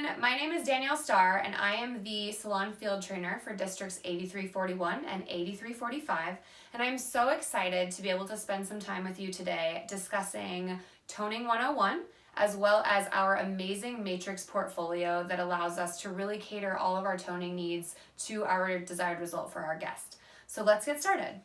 everyone, my name is Danielle Starr and I am the salon field trainer for districts 8341 and 8345, and I'm so excited to be able to spend some time with you today discussing Toning 101 as well as our amazing Matrix portfolio that allows us to really cater all of our toning needs to our desired result for our guest. So let's get started.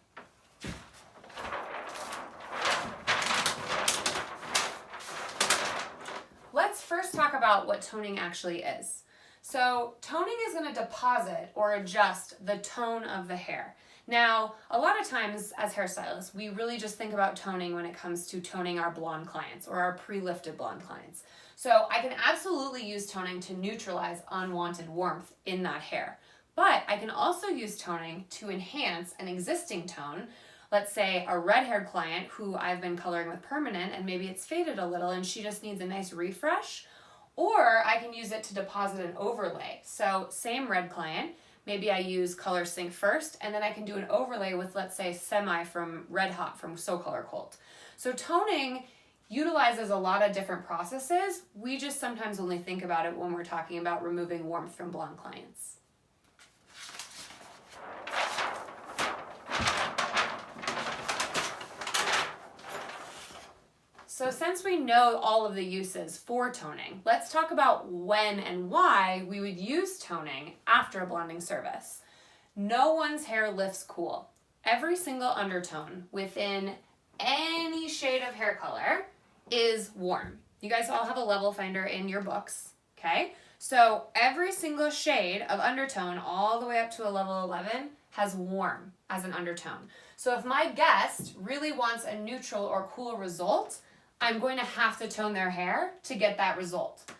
Let's first talk about what toning actually is. So toning is going to deposit or adjust the tone of the hair. Now, a lot of times as hairstylists, we really just think about toning when it comes to toning our blonde clients or our pre-lifted blonde clients. So I can absolutely use toning to neutralize unwanted warmth in that hair. But I can also use toning to enhance an existing tone. Let's say a red-haired client who I've been coloring with permanent and maybe it's faded a little and she just needs a nice refresh. Or I can use it to deposit an overlay. So same red client, maybe I use Color Sync first and then I can do an overlay with, let's say, Semi from Red Hot from So Color Cult. So toning utilizes a lot of different processes. We just sometimes only think about it when we're talking about removing warmth from blonde clients. So since we know all of the uses for toning, let's talk about when and why we would use toning after a blonding service. No one's hair lifts cool. Every single undertone within any shade of hair color is warm. You guys all have a level finder in your books, okay? So every single shade of undertone all the way up to a level 11 has warm as an undertone. So if my guest really wants a neutral or cool result, I'm going to have to tone their hair to get that result.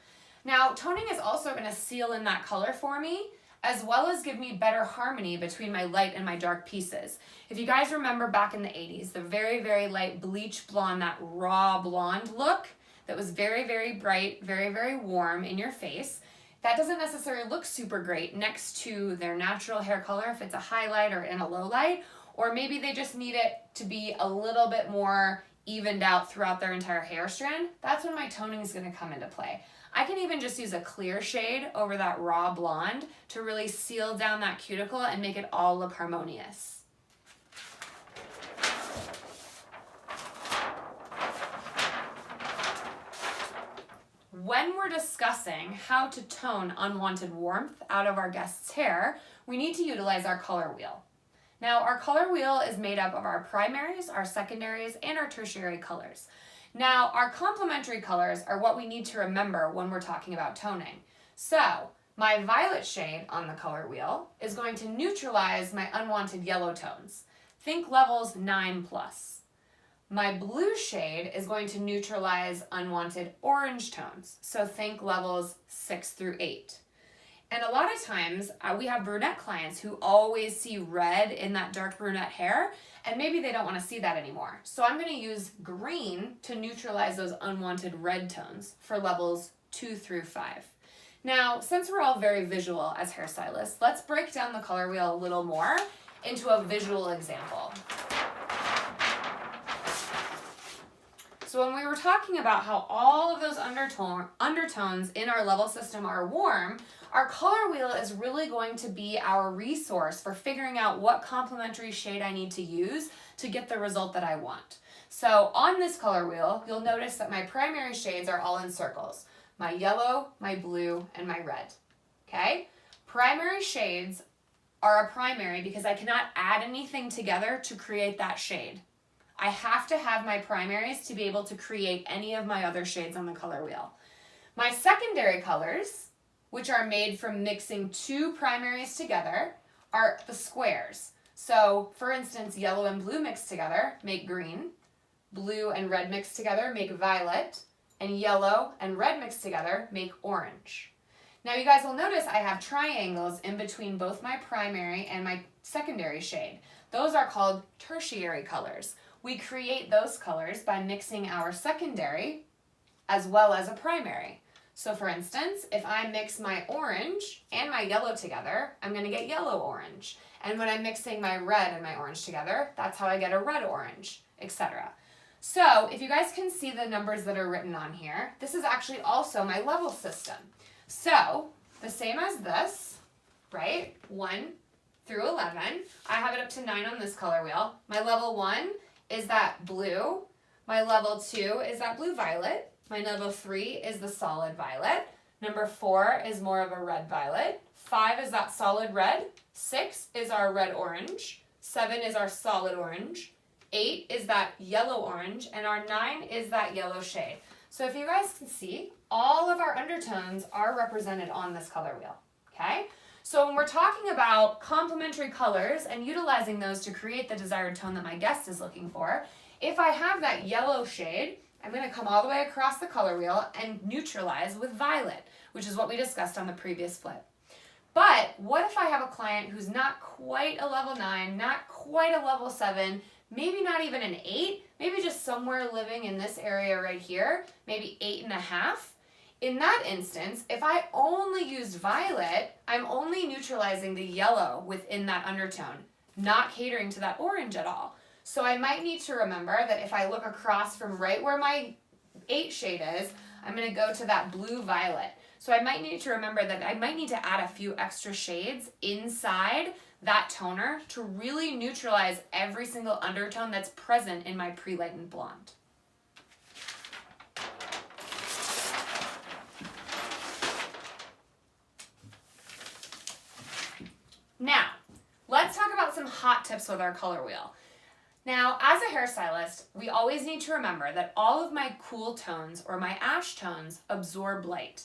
Now, toning is also going to seal in that color for me, as well as give me better harmony between my light and my dark pieces. If you guys remember back in the 80s, the very, very light bleach blonde, that raw blonde look that was very, very bright, very, very warm in your face, that doesn't necessarily look super great next to their natural hair color if it's a highlight or in a low light, or maybe they just need it to be a little bit more evened out throughout their entire hair strand. That's when my toning is going to come into play. I can even just use a clear shade over that raw blonde to really seal down that cuticle and make it all look harmonious. When we're discussing how to tone unwanted warmth out of our guest's hair, we need to utilize our color wheel. Now, our color wheel is made up of our primaries, our secondaries, and our tertiary colors. Now, our complementary colors are what we need to remember when we're talking about toning. So, my violet shade on the color wheel is going to neutralize my unwanted yellow tones. Think levels 9+. My blue shade is going to neutralize unwanted orange tones. So think levels 6 through 8. And a lot of times we have brunette clients who always see red in that dark brunette hair, and maybe they don't want to see that anymore. So I'm going to use green to neutralize those unwanted red tones for levels 2 through 5. Now, since we're all very visual as hairstylists, let's break down the color wheel a little more into a visual example. So when we were talking about how all of those undertones in our level system are warm, our color wheel is really going to be our resource for figuring out what complementary shade I need to use to get the result that I want. So on this color wheel, you'll notice that my primary shades are all in circles. My yellow, my blue, and my red. Okay? Primary shades are a primary because I cannot add anything together to create that shade. I have to have my primaries to be able to create any of my other shades on the color wheel. My secondary colors, which are made from mixing two primaries together, are the squares. So, for instance, yellow and blue mixed together make green, blue and red mixed together make violet, and yellow and red mixed together make orange. Now you guys will notice I have triangles in between both my primary and my secondary shade. Those are called tertiary colors. We create those colors by mixing our secondary as well as a primary. So for instance, if I mix my orange and my yellow together, I'm going to get yellow-orange. And when I'm mixing my red and my orange together, that's how I get a red-orange, etc. So if you guys can see the numbers that are written on here, this is actually also my level system. So the same as this, right? 1 through 11. I have it up to 9 on this color wheel. My level 1 is that blue. My level 2 is that blue violet. My level 3 is the solid violet. Number 4 is more of a red violet. 5 is that solid red. 6 is our red orange. 7 is our solid orange. 8 is that yellow orange. And our 9 is that yellow shade. So if you guys can see, all of our undertones are represented on this color wheel, okay? So when we're talking about complementary colors and utilizing those to create the desired tone that my guest is looking for, if I have that yellow shade, I'm going to come all the way across the color wheel and neutralize with violet, which is what we discussed on the previous flip. But what if I have a client who's not quite a level 9, not quite a level 7, maybe not even an 8, maybe just somewhere living in this area right here, maybe 8.5. In that instance, if I only used violet, I'm only neutralizing the yellow within that undertone, not catering to that orange at all. So I might need to remember that if I look across from right where my 8 shade is, I'm going to go to that blue violet. So I might need to remember that I might need to add a few extra shades inside that toner to really neutralize every single undertone that's present in my pre-lightened blonde. Now, let's talk about some hot tips with our color wheel. Now, as a hairstylist, we always need to remember that all of my cool tones or my ash tones absorb light,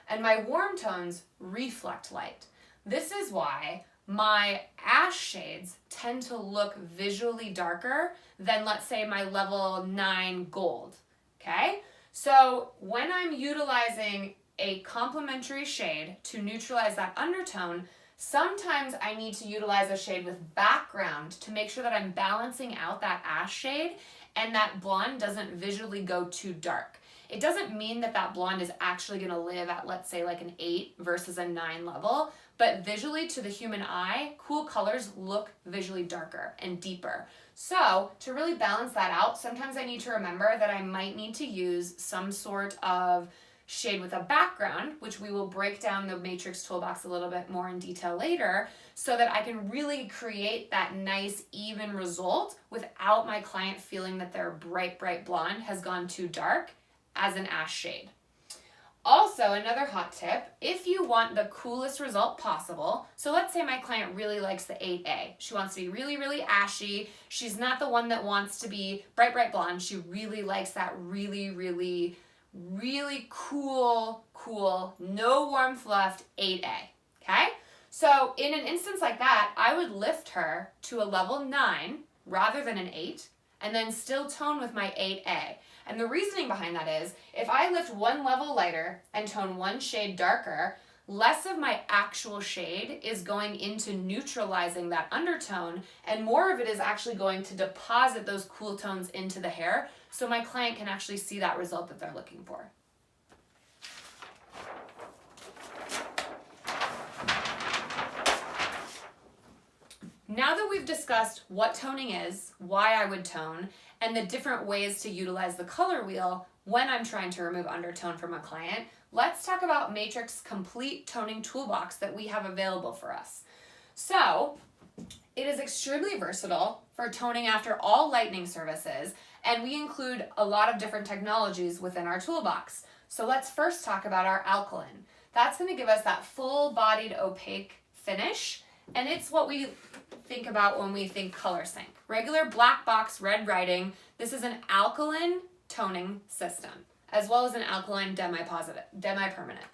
and my warm tones reflect light. This is why my ash shades tend to look visually darker than, let's say, my level 9 gold, okay? So when I'm utilizing a complementary shade to neutralize that undertone, sometimes I need to utilize a shade with background to make sure that I'm balancing out that ash shade and that blonde doesn't visually go too dark. It doesn't mean that that blonde is actually going to live at, let's say, like an 8 versus a 9 level, but visually to the human eye, cool colors look visually darker and deeper. So to really balance that out, sometimes I need to remember that I might need to use some sort of shade with a background, which we will break down the Matrix Toolbox a little bit more in detail later, so that I can really create that nice even result without my client feeling that their bright, bright blonde has gone too dark as an ash shade. Also, another hot tip, if you want the coolest result possible, so let's say my client really likes the 8A. She wants to be really, really ashy. She's not the one that wants to be bright, bright blonde. She really likes that really, really, really cool, no warmth left 8A, okay? So in an instance like that, I would lift her to a level 9 rather than an 8, and then still tone with my 8A. And the reasoning behind that is, if I lift one level lighter and tone one shade darker, less of my actual shade is going into neutralizing that undertone, and more of it is actually going to deposit those cool tones into the hair, so my client can actually see that result that they're looking for. Now that we've discussed what toning is, why I would tone, and the different ways to utilize the color wheel when I'm trying to remove undertone from a client, let's talk about Matrix Complete Toning Toolbox that we have available for us. So, it is extremely versatile for toning after all lightening services, and we include a lot of different technologies within our toolbox. So let's first talk about our alkaline. That's going to give us that full-bodied opaque finish, and it's what we think about when we think color sync. Regular black box red writing, this is an alkaline toning system, as well as an alkaline demi-permanent.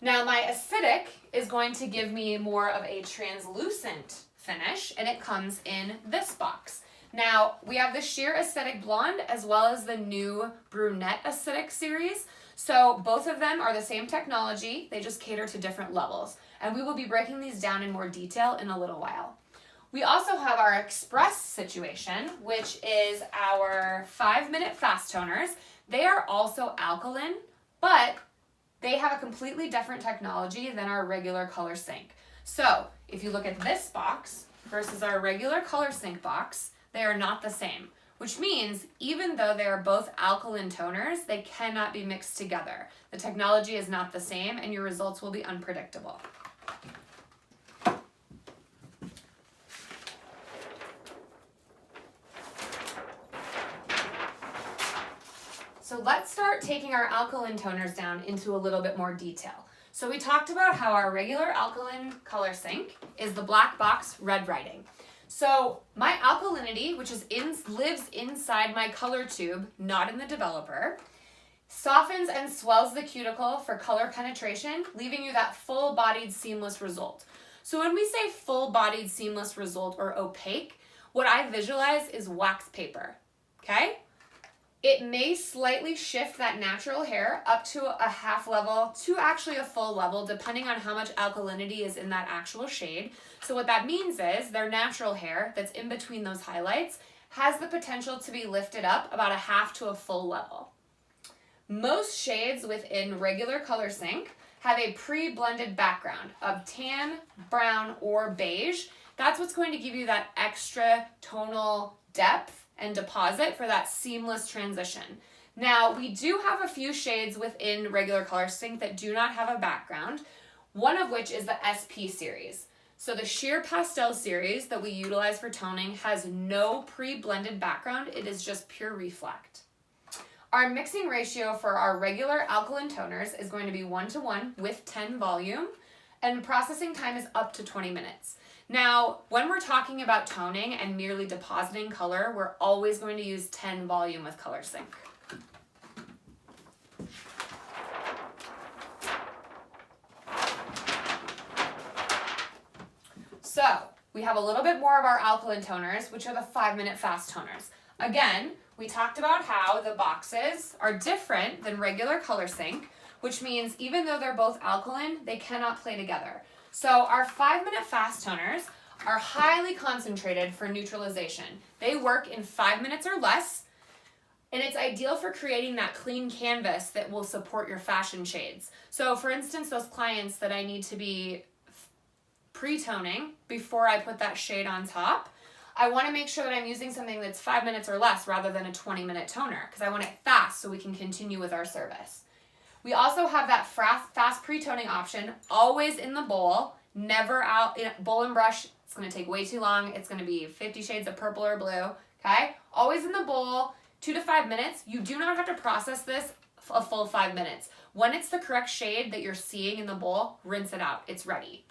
Now my acidic is going to give me more of a translucent finish, and it comes in this box. Now we have the sheer acidic blonde as well as the new brunette acidic series. So both of them are the same technology, they just cater to different levels. And we will be breaking these down in more detail in a little while. We also have our express situation, which is our 5-minute fast toners. They are also alkaline, but they have a completely different technology than our regular color sync. So if you look at this box versus our regular color sync box, they are not the same. which means even though they are both alkaline toners, they cannot be mixed together. The technology is not the same and your results will be unpredictable. So let's start taking our alkaline toners down into a little bit more detail. So we talked about how our regular alkaline color sink is the black box red writing. So my alkalinity, which lives inside my color tube, not in the developer, softens and swells the cuticle for color penetration, leaving you that full-bodied seamless result. So when we say full-bodied seamless result or opaque, what I visualize is wax paper, okay? It may slightly shift that natural hair up to a half level to actually a full level, depending on how much alkalinity is in that actual shade. So what that means is their natural hair that's in between those highlights has the potential to be lifted up about a half to a full level. Most shades within regular color sync have a pre-blended background of tan, brown, or beige. That's what's going to give you that extra tonal depth and deposit for that seamless transition. Now, we do have a few shades within regular color sync that do not have a background, one of which is the SP series. So the sheer pastel series that we utilize for toning has no pre-blended background, it is just pure reflect. Our mixing ratio for our regular alkaline toners is going to be 1:1 with 10 volume, and processing time is up to 20 minutes. Now, when we're talking about toning and merely depositing color, we're always going to use 10 volume with color sync. So, we have a little bit more of our alkaline toners, which are the 5-minute fast toners. Again, we talked about how the boxes are different than regular color sync, which means even though they're both alkaline, they cannot play together. So our 5-minute fast toners are highly concentrated for neutralization. They work in 5 minutes or less, and it's ideal for creating that clean canvas that will support your fashion shades. So for instance, those clients that I need to be pre-toning before I put that shade on top, I want to make sure that I'm using something that's 5 minutes or less rather than a 20-minute toner because I want it fast so we can continue with our service. We also have that fast pre-toning option always in the bowl, never out in bowl and brush. It's going to take way too long. It's going to be 50 shades of purple or blue, okay? Always in the bowl, 2 to 5 minutes. You do not have to process this a full 5 minutes. When it's the correct shade that you're seeing in the bowl, rinse it out. It's ready.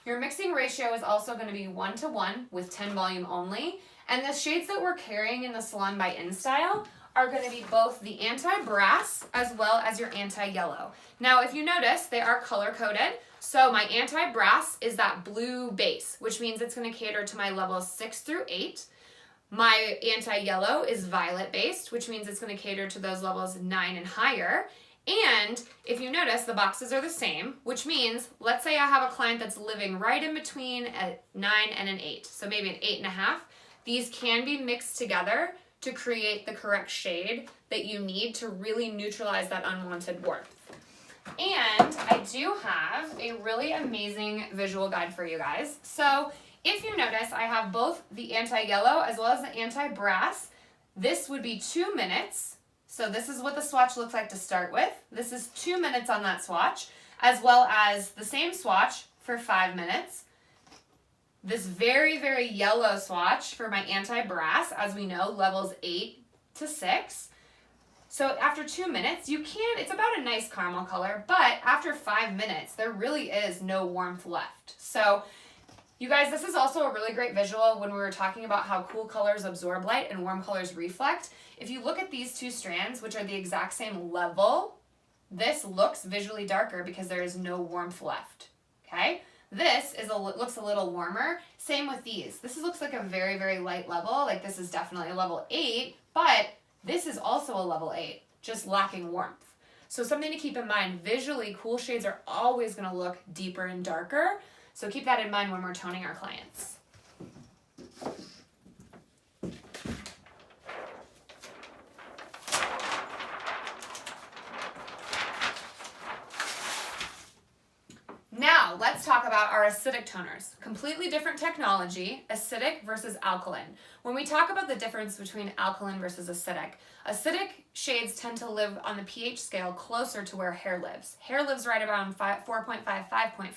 Your mixing ratio is also going to be 1:1 with 10 volume only. And the shades that we're carrying in the Salon by InStyle are going to be both the anti-brass as well as your anti-yellow. Now, if you notice, they are color-coded. So my anti-brass is that blue base, which means it's going to cater to my levels 6 through 8. My anti-yellow is violet-based, which means it's going to cater to those levels 9 and higher. And if you notice, the boxes are the same, which means, let's say I have a client that's living right in between a 9 and an 8, so maybe an 8.5. These can be mixed together to create the correct shade that you need to really neutralize that unwanted warmth. And I do have a really amazing visual guide for you guys. So if you notice, I have both the anti-yellow as well as the anti-brass. This would be 2 minutes. So this is what the swatch looks like to start with. This is 2 minutes on that swatch, as well as the same swatch for 5 minutes. This very, very yellow swatch for my anti-brass, as we know, levels 8 to 6. So after 2 minutes, it's about a nice caramel color, but after 5 minutes, there really is no warmth left. So you guys, this is also a really great visual when we were talking about how cool colors absorb light and warm colors reflect. If you look at these two strands, which are the exact same level, this looks visually darker because there is no warmth left, okay? This looks a little warmer. Same with these. This looks like a very, very light level. Like this is definitely a level 8, but this is also a level 8, just lacking warmth. So something to keep in mind, visually, cool shades are always going to look deeper and darker. So keep that in mind when we're toning our clients. Now, now, let's talk about our acidic toners. Completely different technology, acidic versus alkaline. When we talk about the difference between alkaline versus acidic shades tend to live on the pH scale closer to where hair lives. Hair lives right around 4.5, 5.5.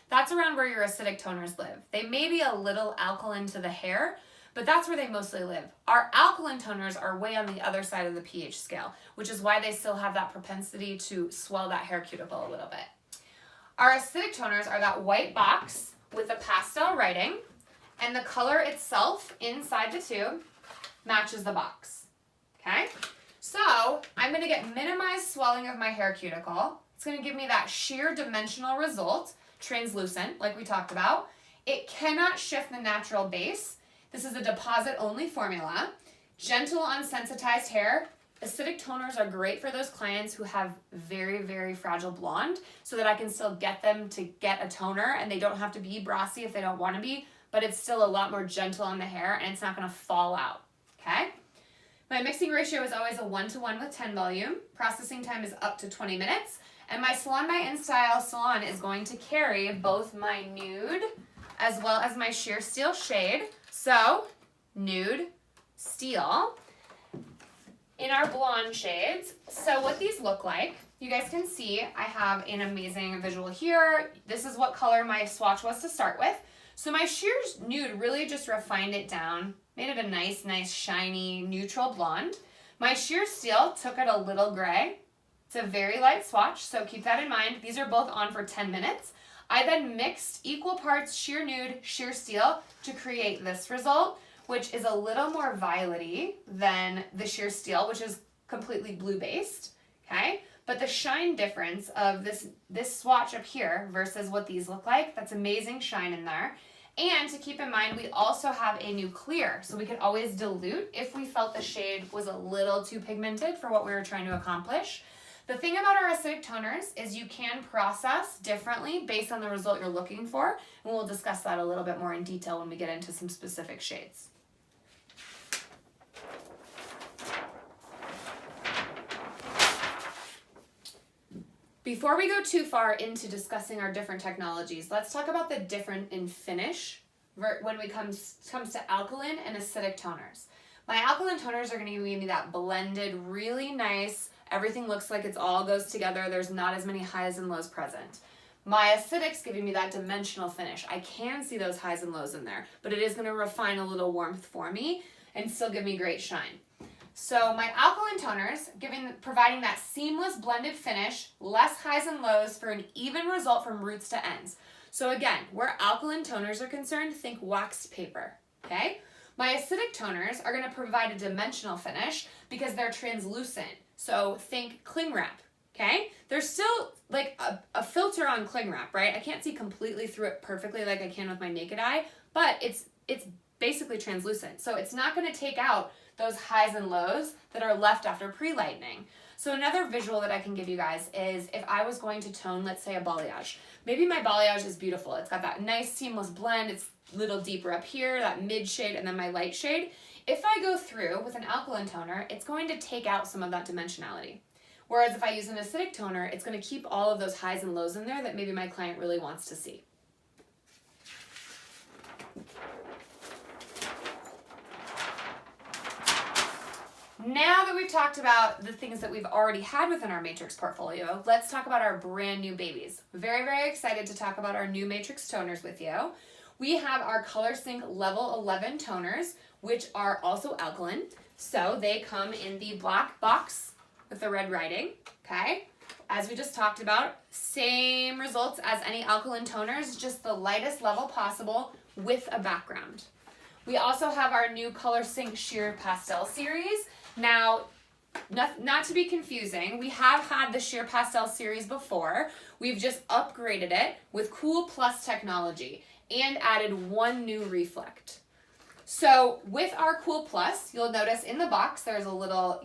That's around where your acidic toners live. They may be a little alkaline to the hair, but that's where they mostly live. Our alkaline toners are way on the other side of the pH scale, which is why they still have that propensity to swell that hair cuticle a little bit. Our acidic toners are that white box with the pastel writing, and the color itself inside the tube matches the box, okay? So I'm gonna get minimized swelling of my hair cuticle. It's gonna give me that sheer dimensional result, translucent, like we talked about. It cannot shift the natural base. This is a deposit-only formula. Gentle on sensitized hair. Acidic toners are great for those clients who have very, very fragile blonde so that I can still get them to get a toner and they don't have to be brassy if they don't want to be, but it's still a lot more gentle on the hair and it's not going to fall out, okay? My mixing ratio is always a 1:1 with 10 volume. Processing time is up to 20 minutes. And my Salon by InStyle salon is going to carry both my nude as well as my sheer steel shade. So, nude, steel, in our blonde shades. So what these look like, you guys can see I have an amazing visual here. This is what color my swatch was to start with. So my sheer nude really just refined it down, made it a nice, shiny, neutral blonde. My sheer steel took it a little gray. It's a very light swatch, so keep that in mind. These are both on for 10 minutes. I then mixed equal parts sheer nude, sheer steel to create this result, which is a little more violet-y than the sheer steel, which is completely blue-based, okay? But the shine difference of this swatch up here versus what these look like, that's amazing shine in there. And to keep in mind, we also have a new clear, so we could always dilute if we felt the shade was a little too pigmented for what we were trying to accomplish. The thing about our acidic toners is you can process differently based on the result you're looking for, and we'll discuss that a little bit more in detail when we get into some specific shades. Before we go too far into discussing our different technologies, let's talk about the difference in finish when it comes to alkaline and acidic toners. My alkaline toners are going to give me that blended, really nice, everything looks like it all goes together, there's not as many highs and lows present. My acidic's giving me that dimensional finish. I can see those highs and lows in there, but it is going to refine a little warmth for me and still give me great shine. So my alkaline toners, providing that seamless blended finish, less highs and lows for an even result from roots to ends. So again, where alkaline toners are concerned, think waxed paper, okay? My acidic toners are going to provide a dimensional finish because they're translucent. So think cling wrap, okay? There's still like a filter on cling wrap, right? I can't see completely through it perfectly like I can with my naked eye, but it's basically translucent. So it's not going to take out those highs and lows that are left after pre-lightening. So another visual that I can give you guys is if I was going to tone, let's say a balayage. Maybe my balayage is beautiful. It's got that nice seamless blend. It's a little deeper up here, that mid shade, and then my light shade. If I go through with an alkaline toner, it's going to take out some of that dimensionality. Whereas if I use an acidic toner, it's going to keep all of those highs and lows in there that maybe my client really wants to see. Now that we've talked about the things that we've already had within our Matrix portfolio, let's talk about our brand new babies. Very, very excited to talk about our new Matrix toners with you. We have our Color Sync Level 11 toners, which are also alkaline. So they come in the black box with the red writing, okay? As we just talked about, same results as any alkaline toners, just the lightest level possible with a background. We also have our new Color Sync Sheer Pastel series. Now, not to be confusing, we have had the Sheer Pastel series before. We've just upgraded it with Cool Plus technology and added one new reflect. So with our Cool Plus, you'll notice in the box there's a little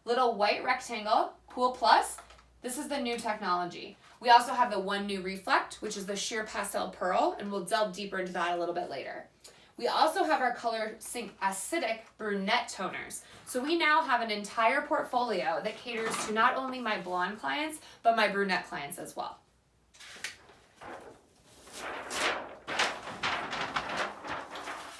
little white rectangle, Cool Plus. This is the new technology. We also have the one new reflect, which is the Sheer Pastel Pearl, and we'll delve deeper into that a little bit later. We also have our Color Sync Acidic Brunette Toners. So we now have an entire portfolio that caters to not only my blonde clients, but my brunette clients as well.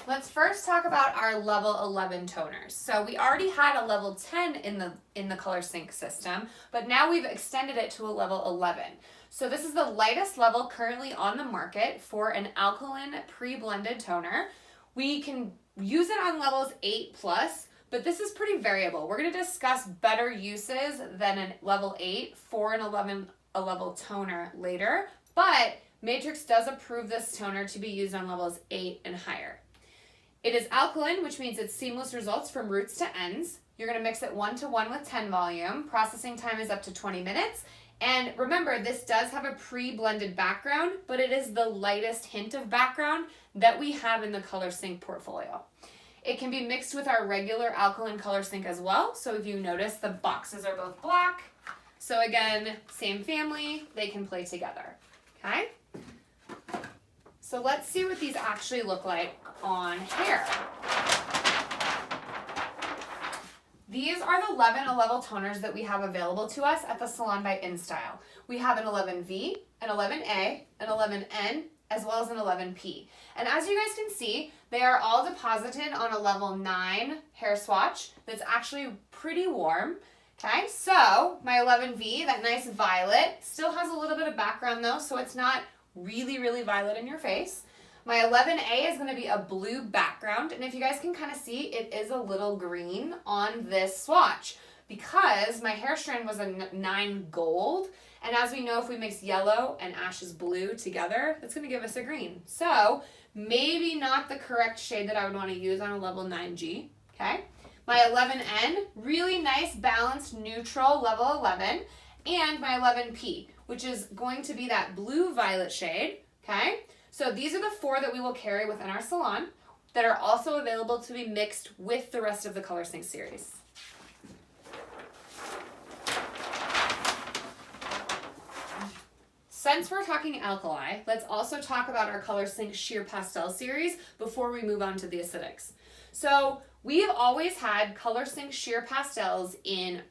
Let's first talk about our level 11 toners. So we already had a level 10 in the color sync system, but now we've extended it to a level 11. So this is the lightest level currently on the market for an alkaline pre-blended toner. We can use it on levels 8 plus, but this is pretty variable. We're going to discuss better uses than a level 8 for a level toner later, but Matrix does approve this toner to be used on levels 8 and higher. It is alkaline, which means it's seamless results from roots to ends. You're going to mix it 1:1 with 10 volume. Processing time is up to 20 minutes. And remember, this does have a pre-blended background, but it is the lightest hint of background that we have in the Color Sync portfolio. It can be mixed with our regular alkaline Color Sync as well. So if you notice, the boxes are both black. So again, same family, they can play together, okay? So let's see what these actually look like on hair. These are the 11 level toners that we have available to us at the Salon by InStyle. We have an 11V, an 11A, an 11N, as well as an 11P. And as you guys can see, they are all deposited on a level 9 hair swatch that's actually pretty warm. Okay, so my 11V, that nice violet, still has a little bit of background though, so it's not really, really violet in your face. My 11A is going to be a blue background, and if you guys can kind of see, it is a little green on this swatch because my hair strand was a 9 gold, and as we know, if we mix yellow and Ash's blue together, that's going to give us a green. So maybe not the correct shade that I would want to use on a level 9G, okay? My 11N, really nice, balanced, neutral, level 11, and my 11P, which is going to be that blue-violet shade, okay? So these are the 4 that we will carry within our salon that are also available to be mixed with the rest of the Color Sync series. Since we're talking alkali, let's also talk about our Color Sync Sheer Pastel series before we move on to the acidics. So we have always had Color Sync Sheer Pastels in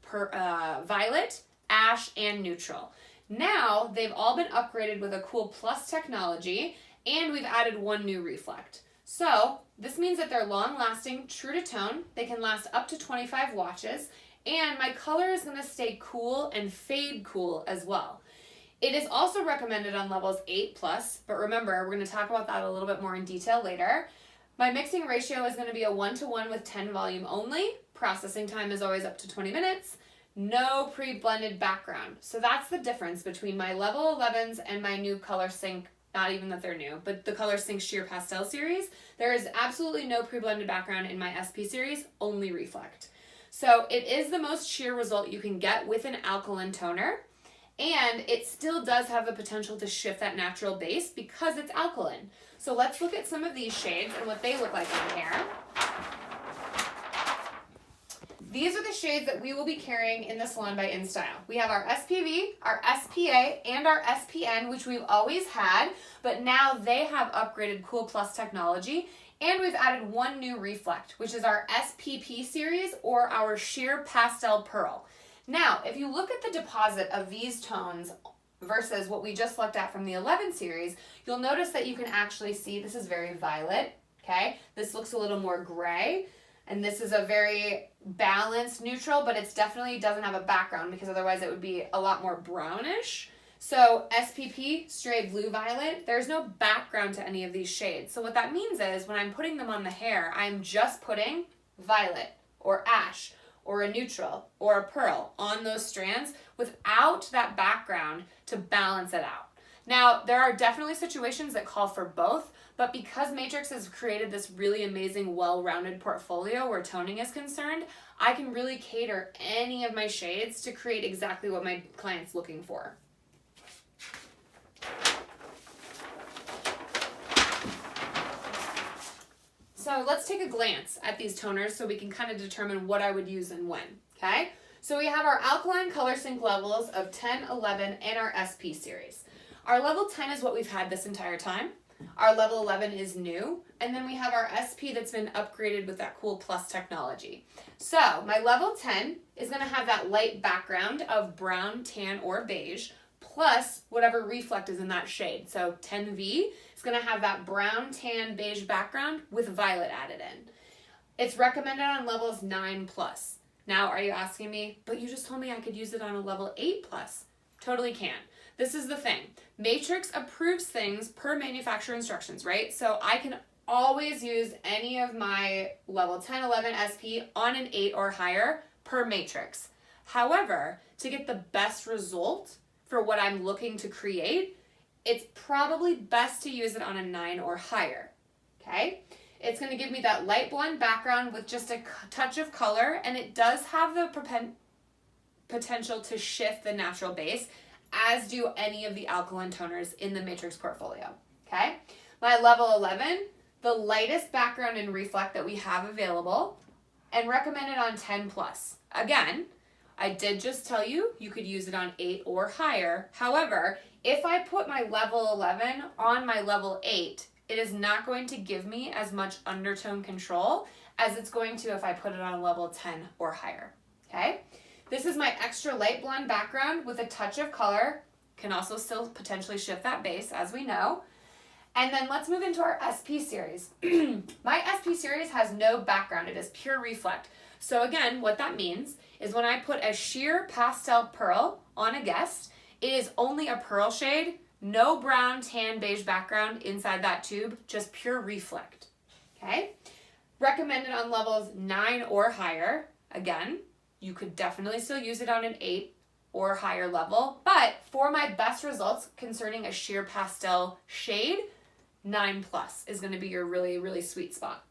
violet, ash, and neutral. Now they've all been upgraded with a Cool Plus technology, and we've added 1 new reflect. So this means that they're long lasting, true to tone. They can last up to 25 washes, and my color is going to stay cool and fade cool as well. It is also recommended on levels 8 plus, but remember, we're going to talk about that a little bit more in detail later. My mixing ratio is going to be a 1:1 with 10 volume only. Processing time is always up to 20 minutes. No pre-blended background. So that's the difference between my level 11s and my new Color Sync, not even that they're new, but the Color Sync Sheer Pastel series. There is absolutely no pre-blended background in my SP series, only reflect. So it is the most sheer result you can get with an alkaline toner, and it still does have the potential to shift that natural base because it's alkaline. So let's look at some of these shades and what they look like on hair. These are the shades that we will be carrying in the Salon by InStyle. We have our SPV, our SPA, and our SPN, which we've always had, but now they have upgraded Cool Plus technology, and we've added 1 new reflect, which is our SPP series or our Sheer Pastel Pearl. Now, if you look at the deposit of these tones versus what we just looked at from the 11 series, you'll notice that you can actually see this is very violet, okay? This looks a little more gray. And this is a very balanced neutral, but it's definitely doesn't have a background because otherwise it would be a lot more brownish. So SPP, straight blue violet, there's no background to any of these shades. So what that means is when I'm putting them on the hair, I'm just putting violet or ash or a neutral or a pearl on those strands without that background to balance it out. Now, there are definitely situations that call for both, but because Matrix has created this really amazing, well-rounded portfolio where toning is concerned, I can really cater any of my shades to create exactly what my client's looking for. So let's take a glance at these toners so we can kind of determine what I would use and when, okay? So we have our Alkaline Color Sync levels of 10, 11, and our SP series. Our level 10 is what we've had this entire time. Our level 11 is new, and then we have our SP that's been upgraded with that Cool Plus technology. So my level 10 is going to have that light background of brown, tan, or beige, plus whatever reflect is in that shade. So 10V is going to have that brown, tan, beige background with violet added in. It's recommended on levels 9+. Now, are you asking me, but you just told me I could use it on a level 8+. Totally can. This is the thing. Matrix approves things per manufacturer instructions, right? So I can always use any of my level 10, 11 SP on an 8 or higher per Matrix. However, to get the best result for what I'm looking to create, it's probably best to use it on a 9 or higher, okay? It's going to give me that light blonde background with just a touch of color, and it does have the potential to shift the natural base, as do any of the alkaline toners in the Matrix portfolio, okay? My level 11, the lightest background and reflect that we have available, and recommended on 10+. Again, I did just tell you you could use it on 8 or higher. However, if I put my level 11 on my level 8, it is not going to give me as much undertone control as it's going to if I put it on a level 10 or higher, okay? This is my extra light blonde background with a touch of color. Can also still potentially shift that base, as we know. And then let's move into our SP series. My SP series has no background. It is pure reflect. So again, what that means is when I put a sheer pastel pearl on a guest, it is only a pearl shade, no brown, tan, beige background inside that tube, just pure reflect, okay? Recommended on levels 9 or higher. Again, you could definitely still use it on an 8 or higher level, but for my best results concerning a sheer pastel shade, 9+ is going to be your really, really sweet spot.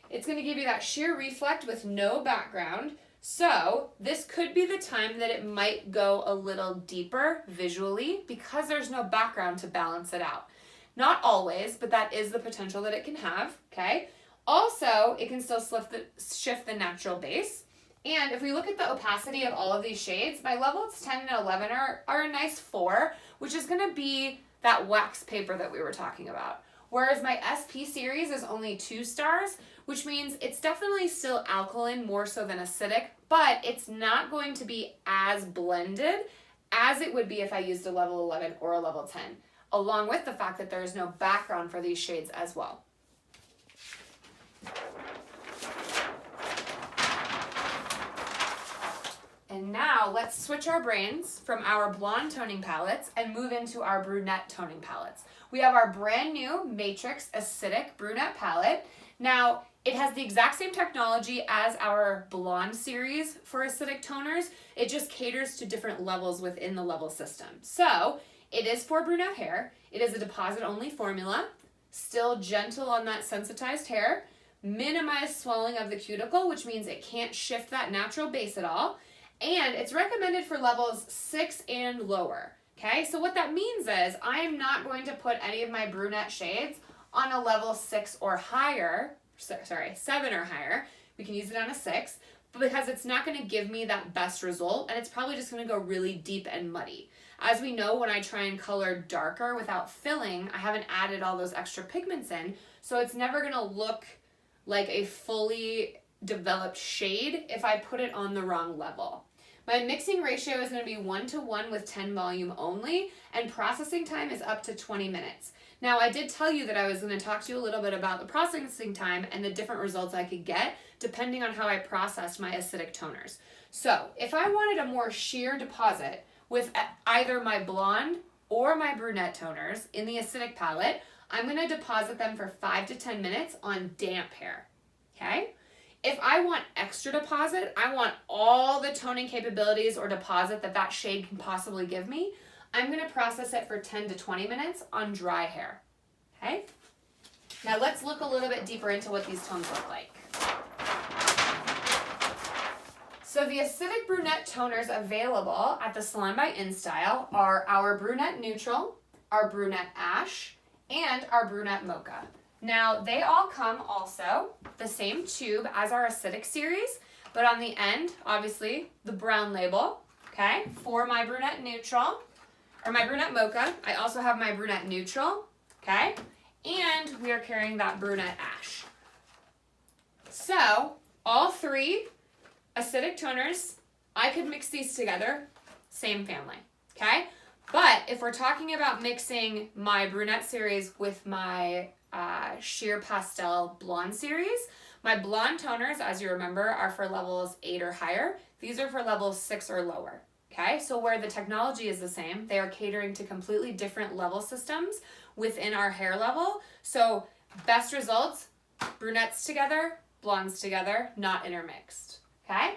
It's going to give you that sheer reflect with no background, so this could be the time that it might go a little deeper visually because there's no background to balance it out. Not always, but that is the potential that it can have, okay? Also, it can still shift the natural base. And if we look at the opacity of all of these shades, my levels 10 and 11 are a nice 4, which is going to be that wax paper that we were talking about. Whereas my SP series is only 2 stars, which means it's definitely still alkaline more so than acidic, but it's not going to be as blended as it would be if I used a level 11 or a level 10, along with the fact that there is no background for these shades as well. And now let's switch our brains from our blonde toning palettes and move into our brunette toning palettes. We have our brand new Matrix Acidic Brunette palette. Now, it has the exact same technology as our blonde series for acidic toners. It just caters to different levels within the level system. So, it is for brunette hair. It is a deposit-only formula, still gentle on that sensitized hair, minimized swelling of the cuticle, which means it can't shift that natural base at all. And it's recommended for levels 6 and lower, okay? So what that means is I am not going to put any of my brunette shades on a level 6 or higher, 7 or higher. We can use it on a 6, but because it's not going to give me that best result, and it's probably just going to go really deep and muddy. As we know, when I try and color darker without filling, I haven't added all those extra pigments in, so it's never going to look like a fully developed shade if I put it on the wrong level. My mixing ratio is going to be 1:1 with 10 volume only, and processing time is up to 20 minutes. Now, I did tell you that I was going to talk to you a little bit about the processing time and the different results I could get depending on how I processed my acidic toners. So, if I wanted a more sheer deposit with either my blonde or my brunette toners in the acidic palette, I'm going to deposit them for 5 to 10 minutes on damp hair, okay? If I want extra deposit, I want all the toning capabilities or deposit that shade can possibly give me, I'm going to process it for 10 to 20 minutes on dry hair, okay? Now let's look a little bit deeper into what these tones look like. So the acidic brunette toners available at the Salon by InStyle are our brunette neutral, our brunette ash, and our brunette mocha. Now, they all come also the same tube as our acidic series, but on the end, obviously, the brown label, okay, for my brunette neutral, or my brunette mocha. I also have my brunette neutral, okay, and we are carrying that brunette ash. So, all 3 acidic toners, I could mix these together, same family, okay? But if we're talking about mixing my brunette series with my sheer pastel blonde series, my blonde toners, as you remember, are for levels 8 or higher. These are for levels 6 or lower. Okay, so where the technology is the same, they are catering to completely different level systems within our hair level. So best results, brunettes together, blondes together, not intermixed. Okay,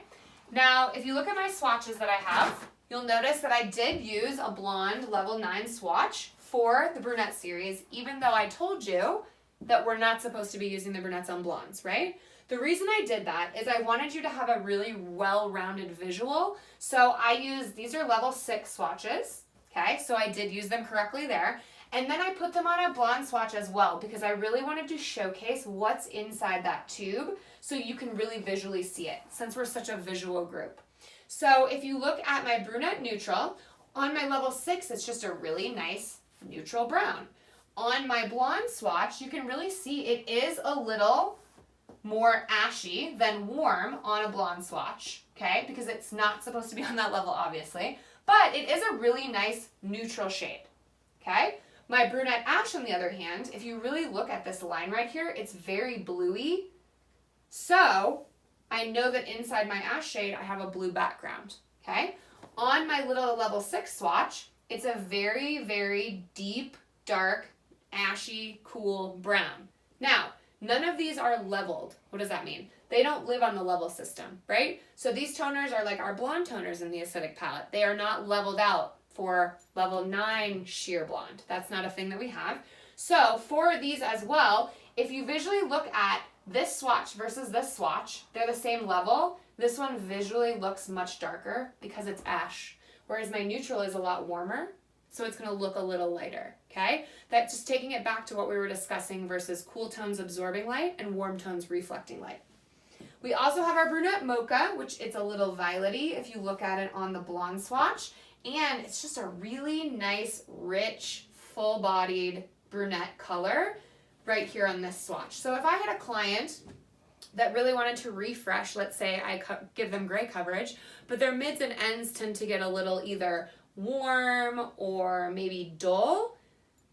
now if you look at my swatches that I have, you'll notice that I did use a blonde level 9 swatch for the brunette series, even though I told you that we're not supposed to be using the brunettes on blondes, right? The reason I did that is I wanted you to have a really well-rounded visual. So I used, these are level 6 swatches, okay? So I did use them correctly there. And then I put them on a blonde swatch as well because I really wanted to showcase what's inside that tube so you can really visually see it since we're such a visual group. So if you look at my brunette neutral, on my level 6, it's just a really nice neutral brown. On my blonde swatch, you can really see it is a little more ashy than warm on a blonde swatch, okay? Because it's not supposed to be on that level, obviously. But it is a really nice neutral shade, okay? My brunette ash, on the other hand, if you really look at this line right here, it's very bluey. So I know that inside my ash shade, I have a blue background, okay? On my little level 6 swatch, it's a very, very deep, dark, ashy, cool brown. Now, none of these are leveled. What does that mean? They don't live on the level system, right? So these toners are like our blonde toners in the acidic palette. They are not leveled out for level 9 sheer blonde. That's not a thing that we have. So for these as well, if you visually look at this swatch versus this swatch, they're the same level. This one visually looks much darker because it's ash, whereas my neutral is a lot warmer. So it's going to look a little lighter, okay? That's just taking it back to what we were discussing versus cool tones absorbing light and warm tones reflecting light. We also have our brunette mocha, which it's a little violety if you look at it on the blonde swatch. And it's just a really nice, rich, full-bodied brunette color right here on this swatch. So if I had a client that really wanted to refresh, let's say I give them gray coverage, but their mids and ends tend to get a little either warm or maybe dull,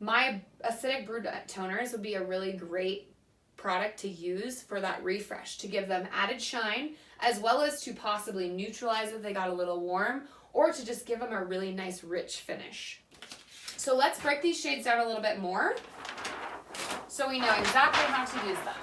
my acidic brunette toners would be a really great product to use for that refresh, to give them added shine, as well as to possibly neutralize if they got a little warm, or to just give them a really nice rich finish. So let's break these shades down a little bit more so we know exactly how to use them.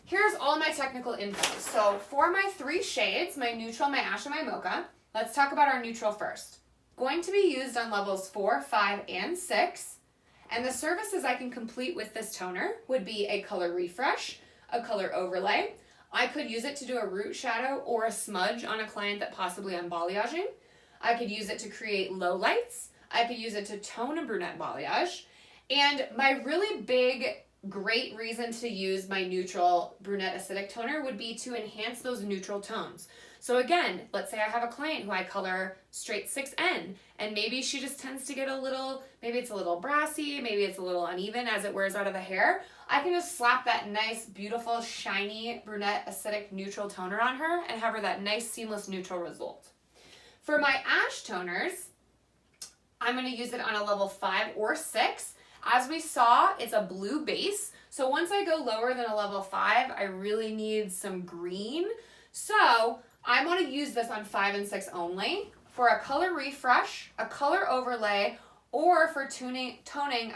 Here's all my technical info. So for my 3 shades, my neutral, my ash, and my mocha, let's talk about our neutral first. Going to be used on levels 4, 5, and 6. And the services I can complete with this toner would be a color refresh, a color overlay. I could use it to do a root shadow or a smudge on a client that possibly I'm balayaging. I could use it to create low lights. I could use it to tone a brunette balayage. And my really big, great reason to use my neutral brunette acidic toner would be to enhance those neutral tones. So again, let's say I have a client who I color straight 6N, and maybe she just tends to get a little, maybe it's a little brassy, maybe it's a little uneven as it wears out of the hair. I can just slap that nice, beautiful, shiny brunette acidic neutral toner on her and have her that nice, seamless neutral result. For my ash toners, I'm going to use it on a level 5 or 6. As we saw, it's a blue base. So once I go lower than a level 5, I really need some green. So I want to use this on 5 and 6 only for a color refresh, a color overlay, or for toning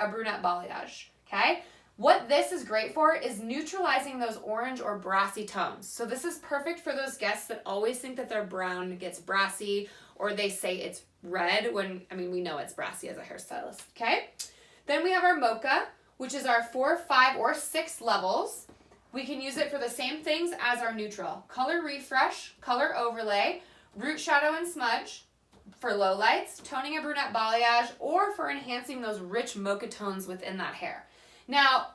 a brunette balayage, okay? What this is great for is neutralizing those orange or brassy tones. So this is perfect for those guests that always think that their brown gets brassy or they say it's red when, I mean, we know it's brassy as a hairstylist, okay? Then we have our mocha, which is our 4, 5, or 6 levels. We can use it for the same things as our neutral. Color refresh, color overlay, root shadow and smudge for low lights, toning a brunette balayage, or for enhancing those rich mocha tones within that hair. Now,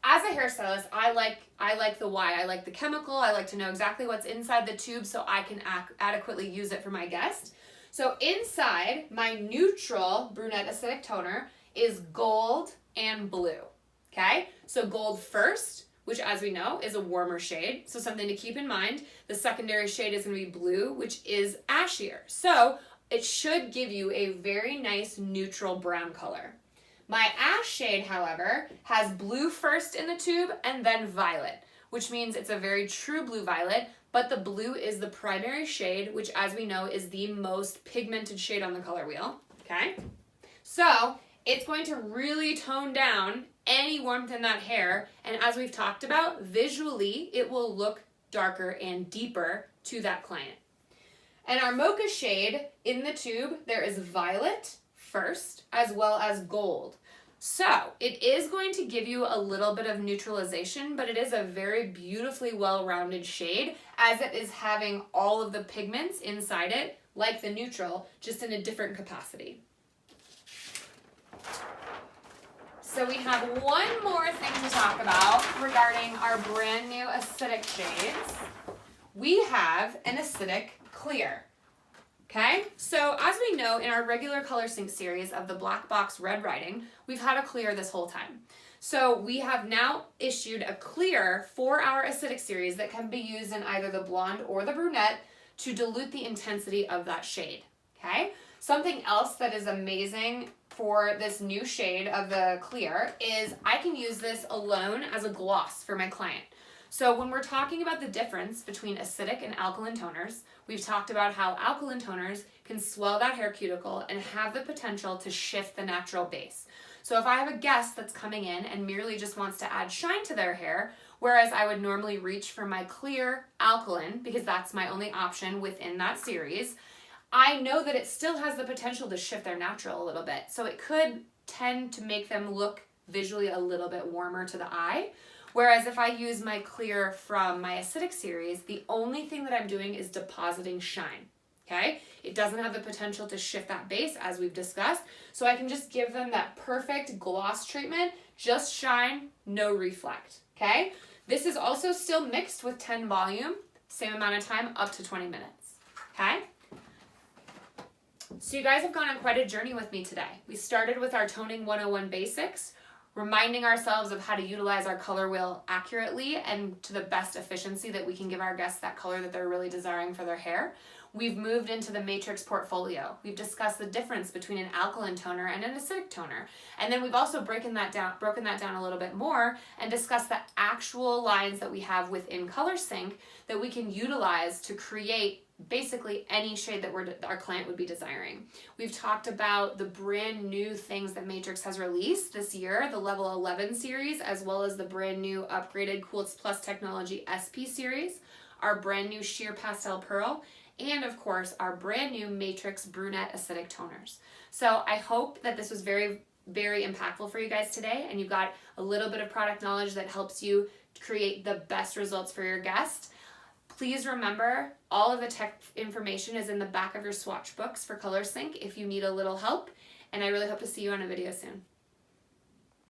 as a hairstylist, I like the why. I like the chemical. I like to know exactly what's inside the tube so I can adequately use it for my guest. So inside my neutral brunette acidic toner is gold and blue, okay? So gold first, which as we know is a warmer shade, so something to keep in mind. The secondary shade is going to be blue, which is ashier. So it should give you a very nice neutral brown color. My ash shade, however, has blue first in the tube and then violet, which means it's a very true blue violet, but the blue is the primary shade, which as we know is the most pigmented shade on the color wheel, okay? So it's going to really tone down any warmth in that hair, and as we've talked about, visually it will look darker and deeper to that client. And our mocha shade in the tube, there is violet first as well as gold. So it is going to give you a little bit of neutralization, but it is a very beautifully well-rounded shade as it is having all of the pigments inside it, like the neutral, just in a different capacity. So we have one more thing to talk about regarding our brand new acidic shades. We have an acidic clear. Okay, so as we know in our regular Color Sync series of the Black Box Red Writing, we've had a clear this whole time. So we have now issued a clear for our acidic series that can be used in either the blonde or the brunette to dilute the intensity of that shade. Okay, something else that is amazing for this new shade of the clear is I can use this alone as a gloss for my client. So when we're talking about the difference between acidic and alkaline toners, we've talked about how alkaline toners can swell that hair cuticle and have the potential to shift the natural base. So if I have a guest that's coming in and merely just wants to add shine to their hair, whereas I would normally reach for my clear alkaline because that's my only option within that series, I know that it still has the potential to shift their natural a little bit. So it could tend to make them look visually a little bit warmer to the eye. Whereas if I use my clear from my acidic series, the only thing that I'm doing is depositing shine, okay? It doesn't have the potential to shift that base as we've discussed, so I can just give them that perfect gloss treatment, just shine, no reflect, okay? This is also still mixed with 10 volume, same amount of time, up to 20 minutes, okay? So you guys have gone on quite a journey with me today. We started with our Toning 101 basics, reminding ourselves of how to utilize our color wheel accurately and to the best efficiency that we can give our guests that color that they're really desiring for their hair. We've moved into the Matrix portfolio. We've discussed the difference between an alkaline toner and an acidic toner. And then we've also broken that down a little bit more and discussed the actual lines that we have within Color Sync that we can utilize to create basically any shade that our client would be desiring. We've talked about the brand new things that Matrix has released this year, the Level 11 series, as well as the brand new upgraded Quartz Plus Technology SP series, our brand new Sheer Pastel Pearl, and of course our brand new Matrix Brunette Acidic Toners. So I hope that this was very, very impactful for you guys today and you got a little bit of product knowledge that helps you create the best results for your guest. Please remember, all of the tech information is in the back of your swatch books for Color Sync if you need a little help, and I really hope to see you on a video soon.